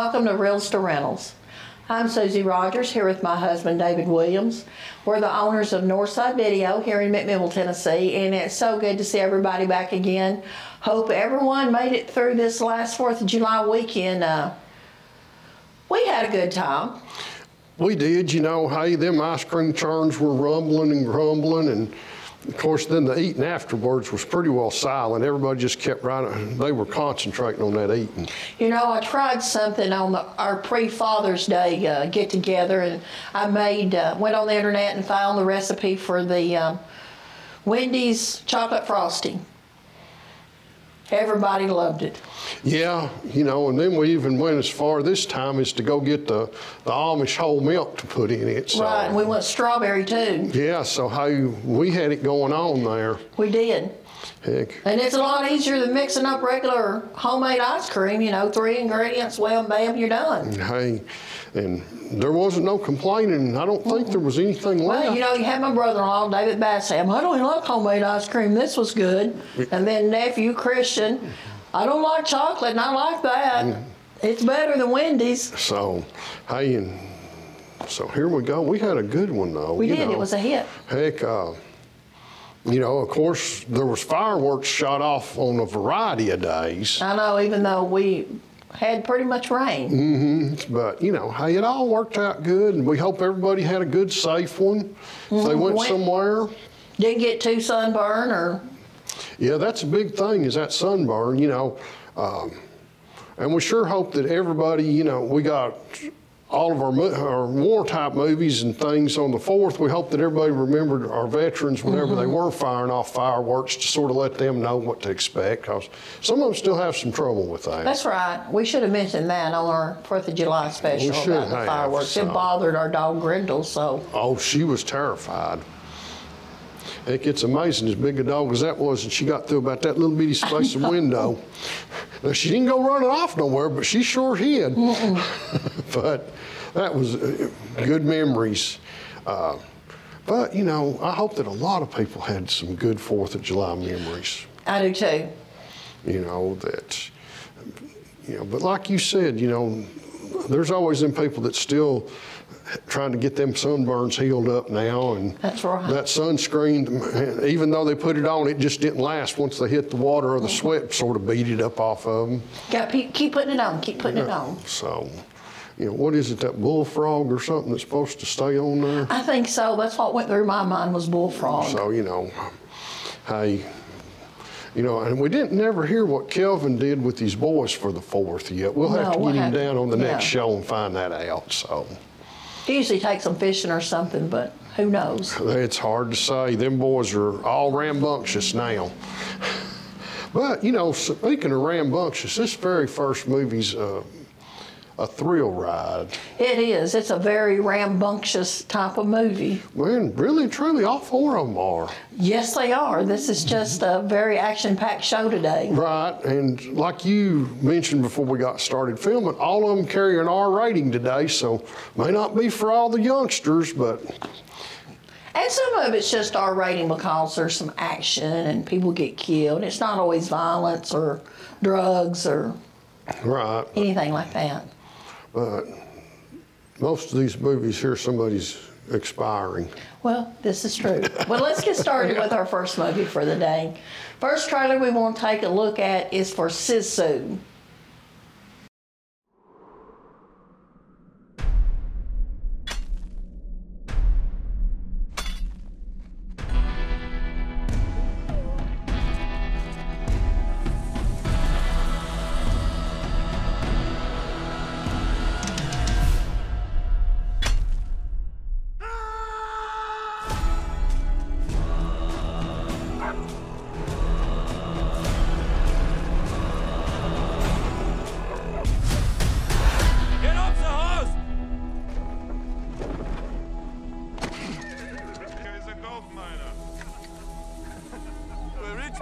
welcome to Realtor Rentals. I'm Susie Rogers here with my husband David Williams. We're the owners of Northside Video here in McMinnville, Tennessee, and it's so good to see everybody back again. Hope everyone made it through this last 4th of July weekend. We had a good time. We did, you know, hey, them ice cream churns were rumbling and grumbling, and of course then the eating afterwards was pretty well silent. Everybody just kept they were concentrating on that eating. You know, I tried something on our pre-Father's Day get together, and I went on the internet and found the recipe for the Wendy's chocolate frosting. Everybody loved it. Yeah, you know, and then we even went as far this time as to go get the Amish whole milk to put in it. So. Right, and we went strawberry too. Yeah, so we had it going on there. We did. Heck. And it's a lot easier than mixing up regular homemade ice cream, you know, 3 ingredients, well, bam, you're done. Hey, and there wasn't no complaining. I don't think there was anything left. Well, you know, you had my brother-in-law, David Bass, say, I don't even like homemade ice cream. This was good. And then nephew, Christian, I don't like chocolate, and I like that. It's better than Wendy's. So, hey, and so here we go. We had a good one, though. We did. It was a hit. Heck, you know, of course, there was fireworks shot off on a variety of days. I know, even though we had pretty much rain. Mm-hmm. But, you know, hey, it all worked out good, and we hope everybody had a good, safe one. If they went somewhere. Didn't get too sunburned or... Yeah, that's a big thing, is that sunburn, you know. And we sure hope that everybody, you know, we got all of our war-type movies and things on the 4th. We hope that everybody remembered our veterans whenever they were firing off fireworks to sort of let them know what to expect, because some of them still have some trouble with that. That's right. We should have mentioned that on our 4th of July special about the fireworks. So. It bothered our dog Grindle, so. Oh, she was terrified. Heck, it's amazing, as big a dog as that was, and she got through about that little bitty space of window. Now, she didn't go running off nowhere, but she sure hid. But that was good memories. But, you know, I hope that a lot of people had some good 4th of July memories. I do too. You know, but like you said, you know, there's always them people that still trying to get them sunburns healed up now, and that's right. That sunscreen, even though they put it on, it just didn't last once they hit the water, or the sweat sort of beat it up off of them. Keep putting it on, keep putting it on. So, you know, what is it, that bullfrog or something that's supposed to stay on there? I think so. That's what went through my mind was bullfrog. So, you know, hey, you know, and we didn't never hear what Kelvin did with his boys for the 4th yet. We'll have to get him down on the next show and find that out, so. He usually takes them fishing or something, but who knows? It's hard to say. Them boys are all rambunctious now. But, you know, speaking of rambunctious, this very first movie's a thrill ride. It is. It's a very rambunctious type of movie. Well, really and truly, all 4 of them are. Yes, they are. This is just a very action-packed show today. Right, and like you mentioned before we got started filming, all of them carry an R rating today, so may not be for all the youngsters, but... And some of it's just R rating because there's some action and people get killed. It's not always violence or drugs or anything like that. But most of these movies here, somebody's expiring. Well, this is true. Well, let's get started with our first movie for the day. First trailer we want to take a look at is for Sisu.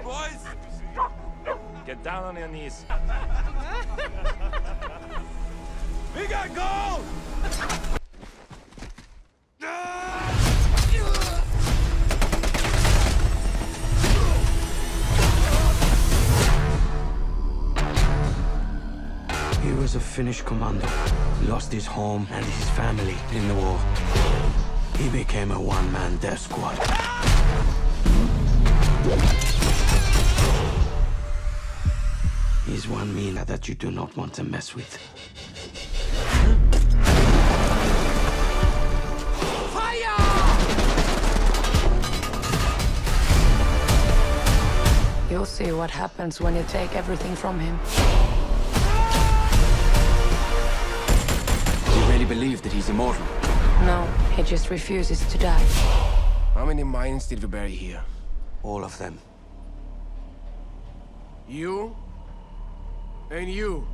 Boys, get down on your knees. We got gold! He was a Finnish commando. Lost his home and his family in the war. He became a one-man death squad. He's one mina that you do not want to mess with. You'll see what happens when you take everything from him. Do you really believe that he's immortal? No, he just refuses to die. How many mines did we bury here? All of them. You? And you?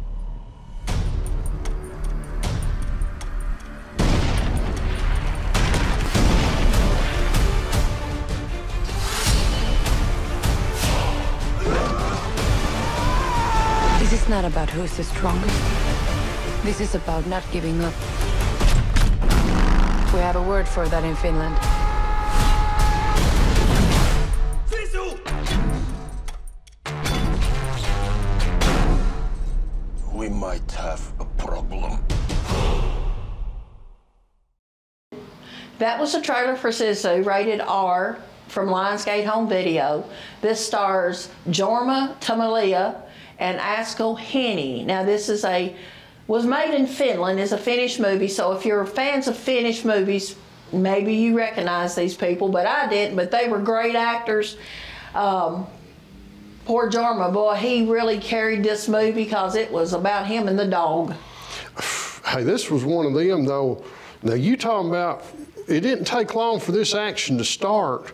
This is not about who's the strongest. This is about not giving up. We have a word for that in Finland. Sisu! We might have a problem. That was a trailer for Sisu, rated R, from Lionsgate Home Video. This stars Jorma Tamalia and Asko Henny. Now this is was made in Finland, is a Finnish movie, so if you're fans of Finnish movies, maybe you recognize these people, but I didn't, but they were great actors. Poor Jorma, boy, he really carried this movie because it was about him and the dog. Hey, this was one of them though. Now you talking about, it didn't take long for this action to start.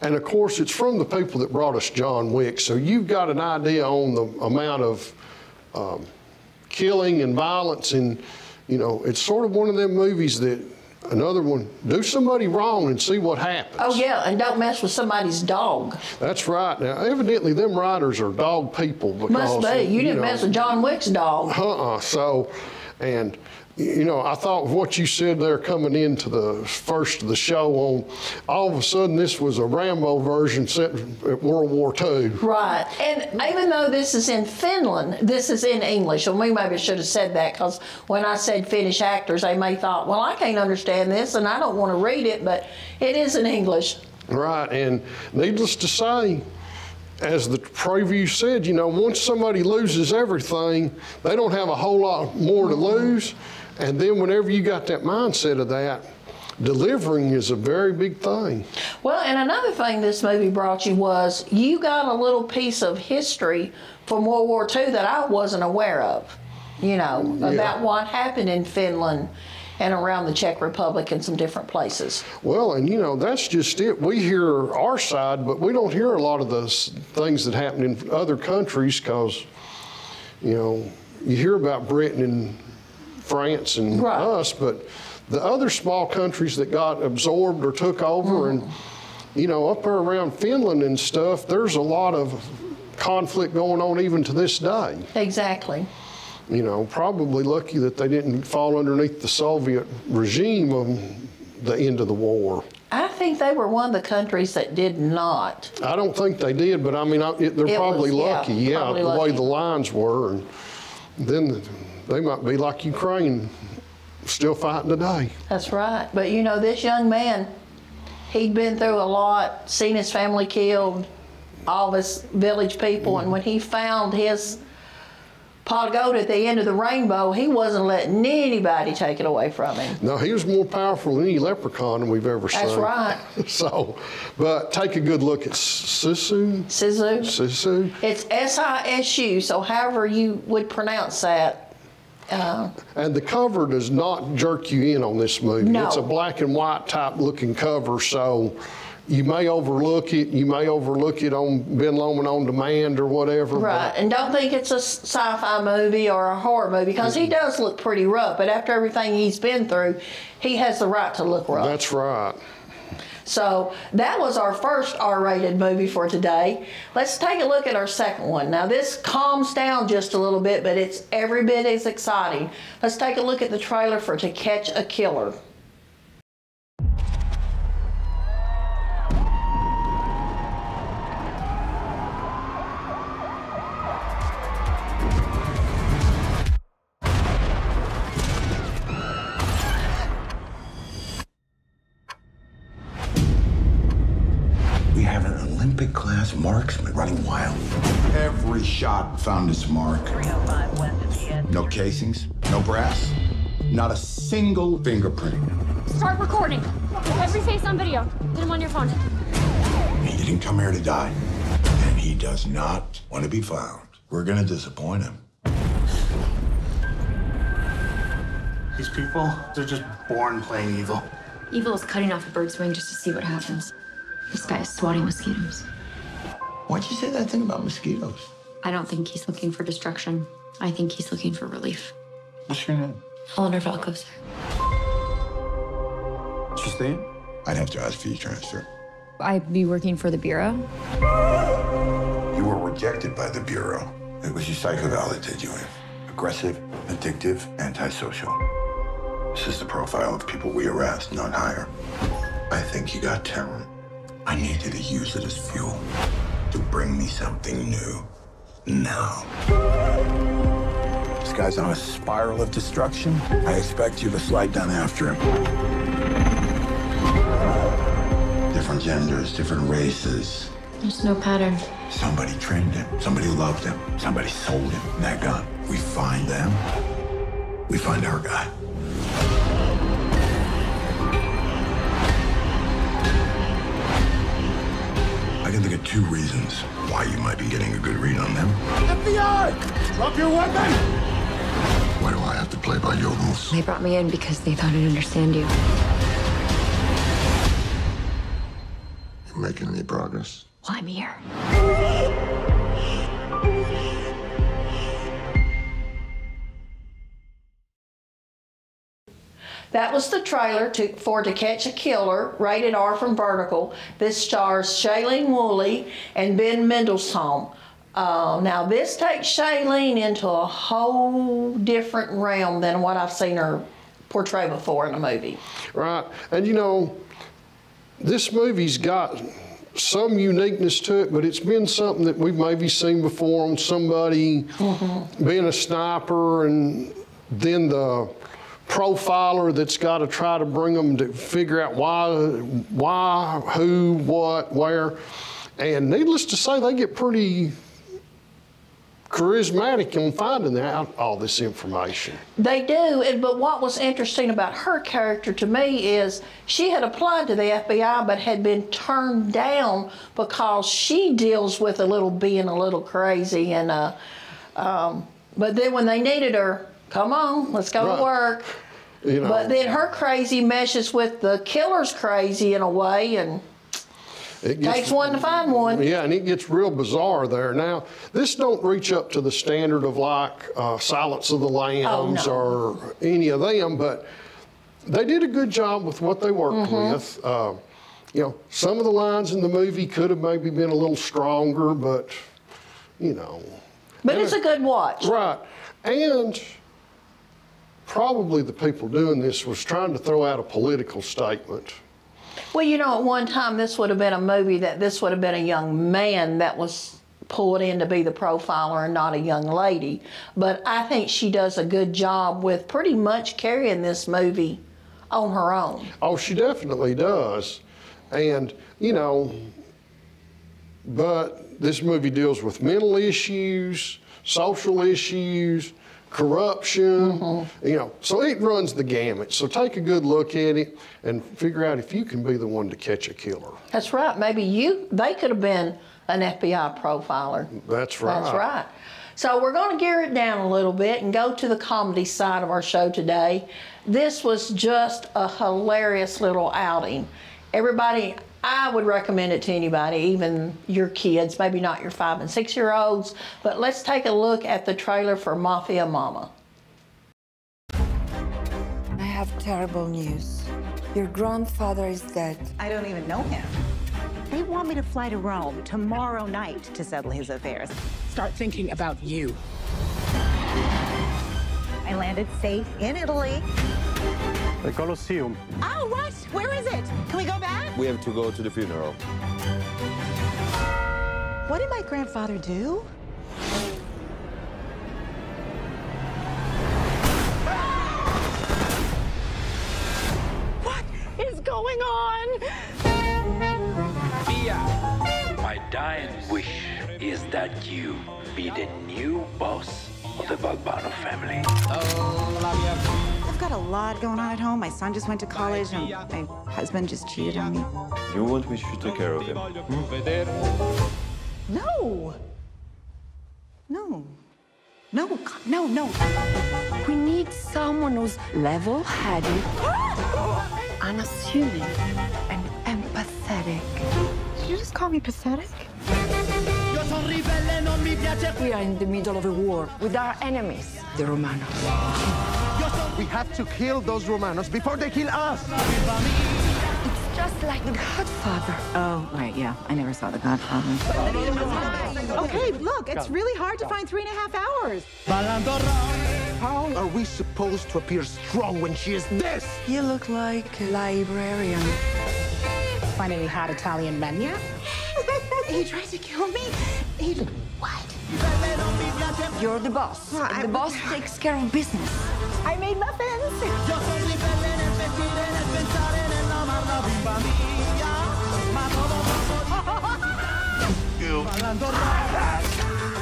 And of course, it's from the people that brought us John Wick. So you've got an idea on the amount of killing and violence. And, you know, it's sort of one of them movies that, another one, do somebody wrong and see what happens. Oh yeah, and don't mess with somebody's dog. That's right. Now, evidently them writers are dog people. Because, Must be. You didn't mess with John Wick's dog. So, and, you know, I thought what you said there coming into the first of the show on, all of a sudden this was a Rambo version set at World War II. Right, and even though this is in Finland, this is in English, and we maybe should have said that because when I said Finnish actors, they may thought, well, I can't understand this and I don't want to read it, but it is in English. Right, and needless to say, as the preview said, you know, once somebody loses everything, they don't have a whole lot more to lose. And then whenever you got that mindset of that, delivering is a very big thing. Well, and another thing this movie brought you was you got a little piece of history from World War II that I wasn't aware of, you know, about what happened in Finland and around the Czech Republic and some different places. Well, and you know, that's just it. We hear our side, but we don't hear a lot of the things that happen in other countries because, you know, you hear about Britain and France and us, but the other small countries that got absorbed or took over and, you know, up there around Finland and stuff, there's a lot of conflict going on even to this day. Exactly. You know, probably lucky that they didn't fall underneath the Soviet regime of the end of the war. I think they were one of the countries that did not. I don't think they did, but I mean, they're probably lucky, probably the lucky. way the lines were. And then they might be like Ukraine, still fighting today. That's right. But you know, this young man, he'd been through a lot, seen his family killed, all of his village people, and when he found his pot of gold at the end of the rainbow, he wasn't letting anybody take it away from him. No, he was more powerful than any leprechaun we've ever seen. That's right. So, but take a good look at Sisu. Sisu. Sisu. It's S-I-S-U, so however you would pronounce that. And the cover does not jerk you in on this movie. No. It's a black and white type looking cover, so you may overlook it. You may overlook it on Ben Lomond On Demand or whatever. Right, and don't think it's a sci-fi movie or a horror movie because he does look pretty rough, but after everything he's been through, he has the right to look rough. That's right. So that was our first R-rated movie for today. Let's take a look at our second one. Now this calms down just a little bit, but it's every bit as exciting. Let's take a look at the trailer for To Catch a Killer. as a marksman, running wild. Every shot found its mark. 305 west of the end. No casings, no brass, not a single fingerprint. Start recording. Every face on video. Get him on your phone. He didn't come here to die, and he does not want to be found. We're gonna disappoint him. These people, they're just born playing evil. Evil is cutting off a bird's wing just to see what happens. This guy is swatting mosquitoes. Why'd you say that thing about mosquitoes? I don't think he's looking for destruction. I think he's looking for relief. What's your name? Eleanor Falco, sir. She's staying? I'd have to ask for your transfer. I'd be working for the Bureau. You were rejected by the Bureau. It was your psychoval that did you in. Aggressive, addictive, antisocial. This is the profile of people we arrest, not hire. I think you got talent. I need you to use it as fuel to bring me something new. Now. This guy's on a spiral of destruction. I expect you to slide down after him. Different genders, different races. There's no pattern. Somebody trained him. Somebody loved him. Somebody sold him that gun. We find them. We find our guy. I can think of 2 reasons why you might be getting a good read on them. FBI! Drop your weapon! Why do I have to play by your rules? They brought me in because they thought I'd understand you. You're making any progress? Well, I'm here. That was the trailer for To Catch a Killer, rated R from Vertical. This stars Shailene Woodley and Ben Mendelsohn. Now this takes Shailene into a whole different realm than what I've seen her portray before in a movie. Right, and you know, this movie's got some uniqueness to it, but it's been something that we've maybe seen before on somebody being a sniper, and then the profiler that's got to try to bring them to figure out why, who, what, where. And needless to say, they get pretty charismatic in finding out all this information. They do, but what was interesting about her character to me is she had applied to the FBI but had been turned down because she deals with being a little crazy, and but then when they needed her, come on, let's go to work. You know, but then her crazy meshes with the killer's crazy in a way, and it takes one to find one. Yeah, and it gets real bizarre there. Now, this don't reach up to the standard of like Silence of the Lambs or any of them, but they did a good job with what they worked with. You know, some of the lines in the movie could have maybe been a little stronger, but, you know. But it's a good watch. Right. And probably the people doing this was trying to throw out a political statement. Well, you know, at one time this would have been a movie this would have been a young man that was pulled in to be the profiler and not a young lady. But I think she does a good job with pretty much carrying this movie on her own. Oh, she definitely does. And, you know, but this movie deals with mental issues, social issues, corruption, you know, so it runs the gamut. So take a good look at it and figure out if you can be the one to catch a killer. That's right. Maybe they could have been an FBI profiler. That's right. That's right. So we're going to gear it down a little bit and go to the comedy side of our show today. This was just a hilarious little outing. Everybody, I would recommend it to anybody, even your kids, maybe not your 5- and 6-year-olds, but let's take a look at the trailer for Mafia Mama. I have terrible news. Your grandfather is dead. I don't even know him. They want me to fly to Rome tomorrow night to settle his affairs. Start thinking about you. I landed safe in Italy. The Colosseum. Oh, what? Where is it? Can we go back? We have to go to the funeral. What did my grandfather do? What is going on? Mafia! My dying wish is that you be the new boss of the Balbano family. I've got a lot going on at home. My son just went to college, and my husband just cheated on me. You want me to take care of him? No! No. No, no, no. We need someone who's level-headed, unassuming, and empathetic. Did you just call me pathetic? We are in the middle of a war with our enemies, the Romanos. We have to kill those Romanos before they kill us. It's just like The Godfather. Oh, right, yeah. I never saw The Godfather. Okay, look, it's really hard to find 3.5 hours. How are we supposed to appear strong when she is this? You look like a librarian. Find any hot Italian men yet? He tried to kill me. What? You're the boss. And the boss takes care of business. I made muffins.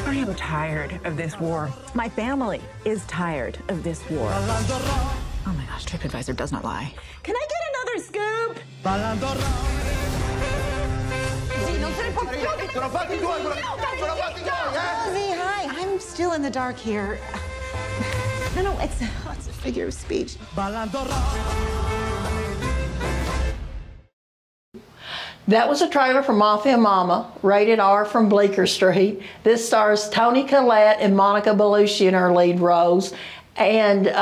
I am tired of this war. My family is tired of this war. Oh my gosh, TripAdvisor does not lie. Can I get another scoop? Ozzy, hi. I'm still in the dark here. No, it's a figure of speech. That was a trailer for Mafia Mama, rated R from Bleecker Street. This stars Toni Collette and Monica Bellucci in her lead roles. And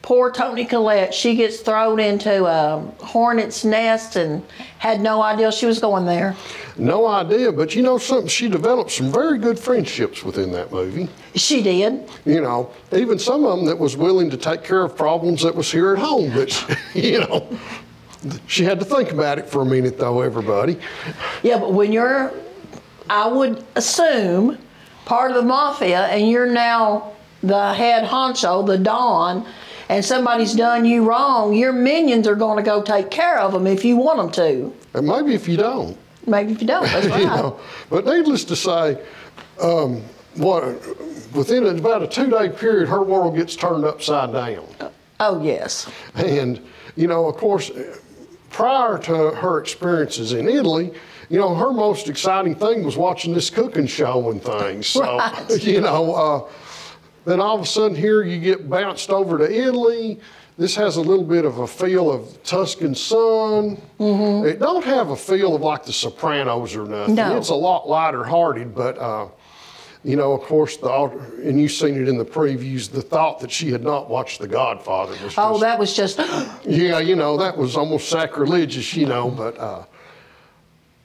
poor Toni Collette, she gets thrown into a hornet's nest and had no idea she was going there. No idea, but you know something? She developed some very good friendships within that movie. She did. You know, even some of them that was willing to take care of problems that was here at home. That, you know, she had to think about it for a minute, though, everybody. Yeah, but when you're, I would assume, part of the mafia, and you're now the head honcho, the Don, and somebody's done you wrong, your minions are going to go take care of them if you want them to. And maybe if you don't. Maybe if you don't, that's right. You know, but needless to say, within about a 2-day period, her world gets turned upside down. Oh, yes. And, you know, of course, prior to her experiences in Italy, you know, her most exciting thing was watching this cooking show and things. So, Right. you know, then all of a sudden here you get bounced over to Italy. This has a little bit of a feel of Tuscan Sun. Mm-hmm. It don't have a feel of like The Sopranos or nothing. No. It's a lot lighter hearted, but you know, of course, and you've seen it in the previews, the thought that she had not watched The Godfather was just, that was just... yeah, you know, that was almost sacrilegious, you know, but,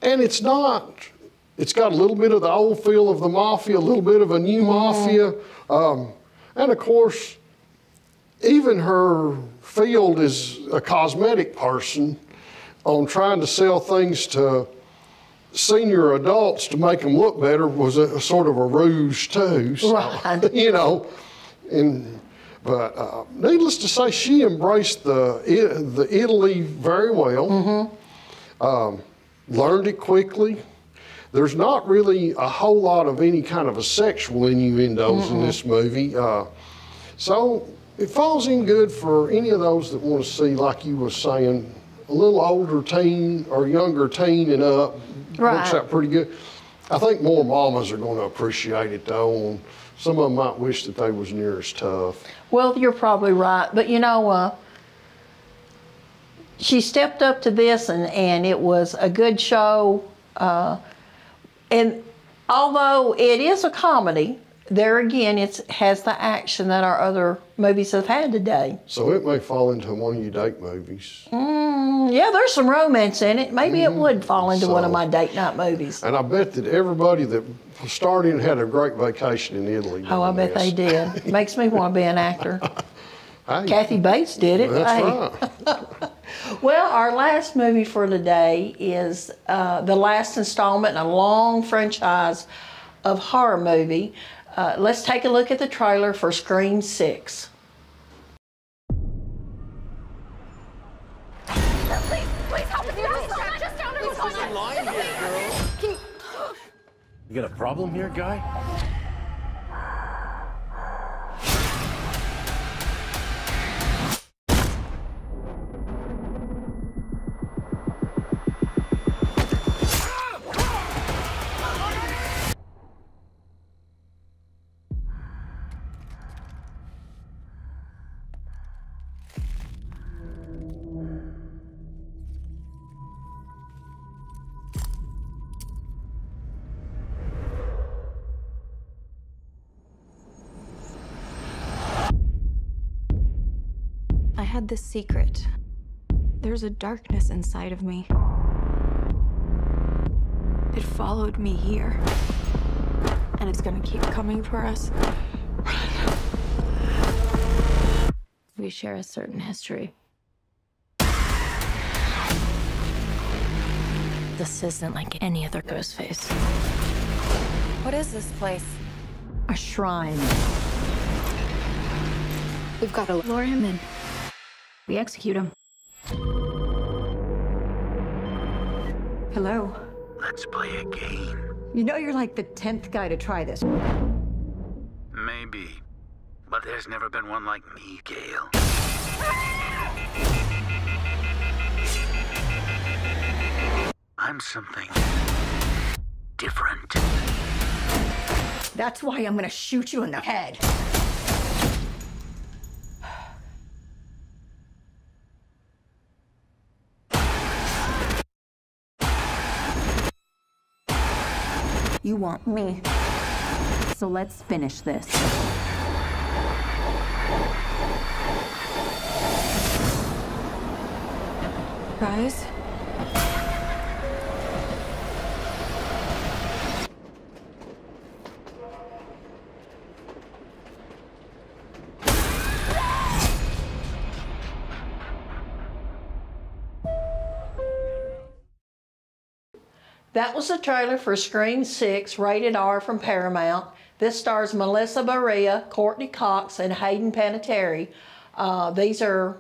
and it's not, it's got a little bit of the old feel of the Mafia, a little bit of a new Mafia, and of course, even her field as a cosmetic person on trying to sell things to senior adults to make them look better was a sort of a ruse too. So, right. You know, but needless to say, she embraced the Italy very well. Mm-hmm. Learned it quickly. There's not really a whole lot of any kind of a sexual innuendos in this movie. So it falls in good for any of those that want to see, like you were saying, a little older teen or younger teen and up. Right. Works out pretty good. I think more mamas are going to appreciate it though. And some of them might wish that they was near as tough. Well, you're probably right. But you know, she stepped up to this and it was a good show. And although it is a comedy, there again, it has the action that our other movies have had today. So it may fall into one of your date movies. Yeah, there's some romance in it. Maybe it would fall into one of my date night movies. And I bet that everybody that started had a great vacation in Italy. Oh, I bet they did. Makes me want to be an actor. Hey, Kathy Bates did it. That's hey. right. Well, our last movie for today is the last installment in a long franchise of horror movie. Let's take a look at the trailer for Scream 6. Please help us. Just down to the line here, girl. You got a problem here, guy? I had this secret. There's a darkness inside of me. It followed me here. And it's gonna keep coming for us. We share a certain history. This isn't like any other ghost face. What is this place? A shrine. We've got to lure him in. We execute him. Hello? Let's play a game. You know you're like the 10th guy to try this. Maybe. But there's never been one like me, Gale. I'm something different. That's why I'm gonna shoot you in the head. You want me. So let's finish this. Guys? That was the trailer for Scream 6, rated R from Paramount. This stars Melissa Berea, Courtney Cox, and Hayden Panettiere. These are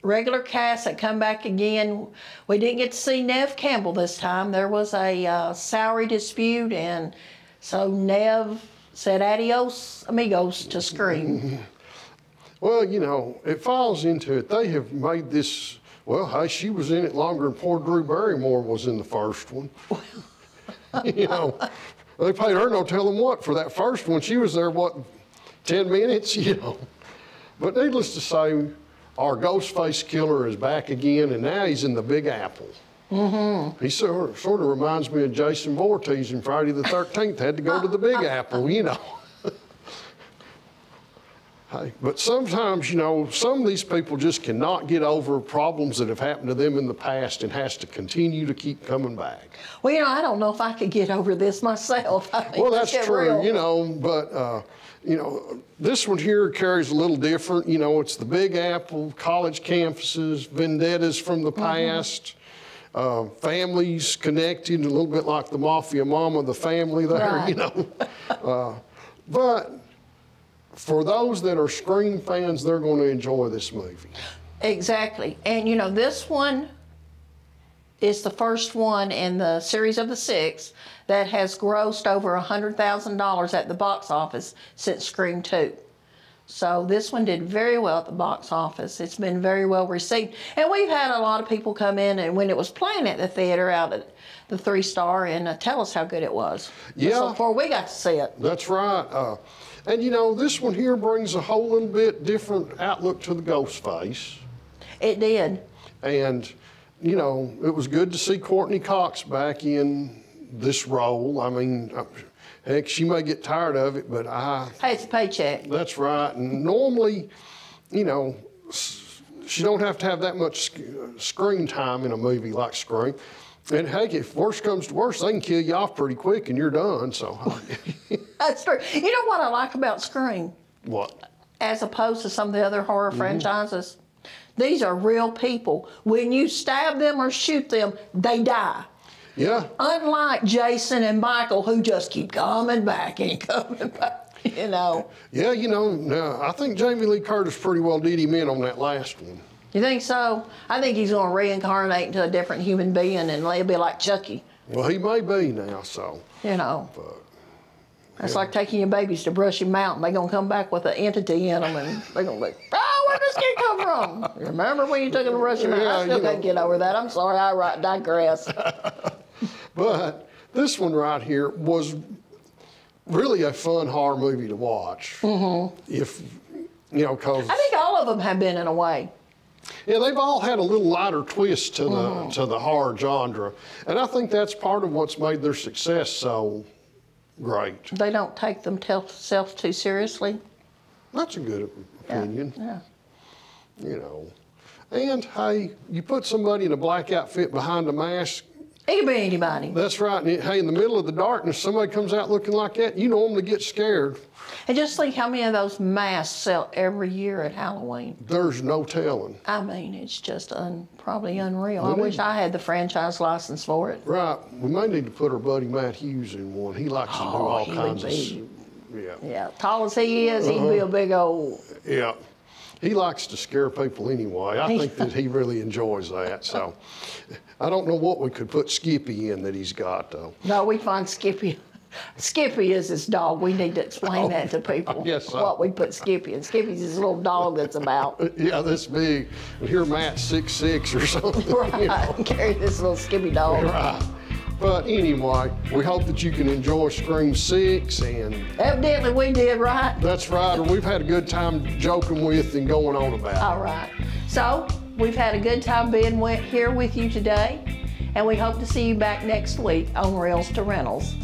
regular casts that come back again. We didn't get to see Neve Campbell this time. There was a salary dispute, and so Neve said adios amigos to Scream. Well, you know, it falls into it. They have made this. Well, hey, she was in it longer than poor Drew Barrymore was in the first one. You know, they paid her no telling what for that first one. She was there, what, 10 minutes, you know. But needless to say, our Ghostface killer is back again, and now he's in the Big Apple. Mm-hmm. He sort of reminds me of Jason Voorhees in Friday the 13th, had to go to the Big Apple, you know. Hey, but sometimes, you know, some of these people just cannot get over problems that have happened to them in the past and has to continue to keep coming back. Well, you know, I don't know if I could get over this myself. I mean, well, that's true, real. You know, but, you know, this one here carries a little different. You know, it's the Big Apple, college campuses, vendettas from the past, families connected, a little bit like the Mafia mama, the family there, right. You know. But for those that are Scream fans, they're going to enjoy this movie. Exactly. And, you know, this one is the first one in the series of the 6 that has grossed over $100,000 at the box office since Scream 2. So this one did very well at the box office. It's been very well received. And we've had a lot of people come in, and when it was playing at the theater out at the 3-Star, and tell us how good it was. Yeah. So before we got to see it. That's right. And you know, this one here brings a whole little bit different outlook to the Ghostface. It did. And, you know, it was good to see Courtney Cox back in this role. I mean, heck, she may get tired of it, but hey, it's a paycheck. That's right. And normally, you know, she don't have to have that much screen time in a movie like Scream. And heck, if worse comes to worse, they can kill you off pretty quick and you're done, so. That's true. You know what I like about Scream? What? As opposed to some of the other horror franchises? These are real people. When you stab them or shoot them, they die. Yeah. Unlike Jason and Michael, who just keep coming back and coming back, you know. Yeah, you know, I think Jamie Lee Curtis pretty well did him in on that last one. You think so? I think he's going to reincarnate into a different human being, and he'll be like Chucky. Well, he may be now, so. You know. But, it's like taking your babies to brush him out, and they're going to come back with an entity in them, and they're going to be, oh, where'd this kid come from? You remember when you took him to brush him out? I still can't get over that. I'm sorry, I digress. But this one right here was really a fun horror movie to watch. If, you know, cause I think all of them have been in a way. yeah, they've all had a little lighter twist to the horror genre, and I think that's part of what's made their success so great. They don't take themselves too seriously. That's a good opinion. Yeah. You know, and hey, you put somebody in a black outfit behind a mask. It could be anybody. That's right. And hey, in the middle of the darkness, somebody comes out looking like that, you normally get scared. And just think how many of those masks sell every year at Halloween. There's no telling. I mean, it's just probably unreal. I wish I had the franchise license for it. Right. We may need to put our buddy Matt Hughes in one. He likes to do all kinds of. Yeah. Tall as he is, he'd be a big old. Yeah. He likes to scare people anyway. I think that he really enjoys that. So I don't know what we could put Skippy in that he's got, though. No, we find Skippy. Skippy is his dog. We need to explain that to people. Yes, sir. What we put Skippy in. Skippy's his little dog that's about. Yeah, this big. And here Matt's 6'6" or something. Right. You know. Carry this little Skippy dog. Right. But anyway, we hope that you can enjoy Scream 6 and... Evidently we did, right? That's right, or we've had a good time joking with and going on about it. All right. So, we've had a good time being here with you today, and we hope to see you back next week on Rails to Rentals.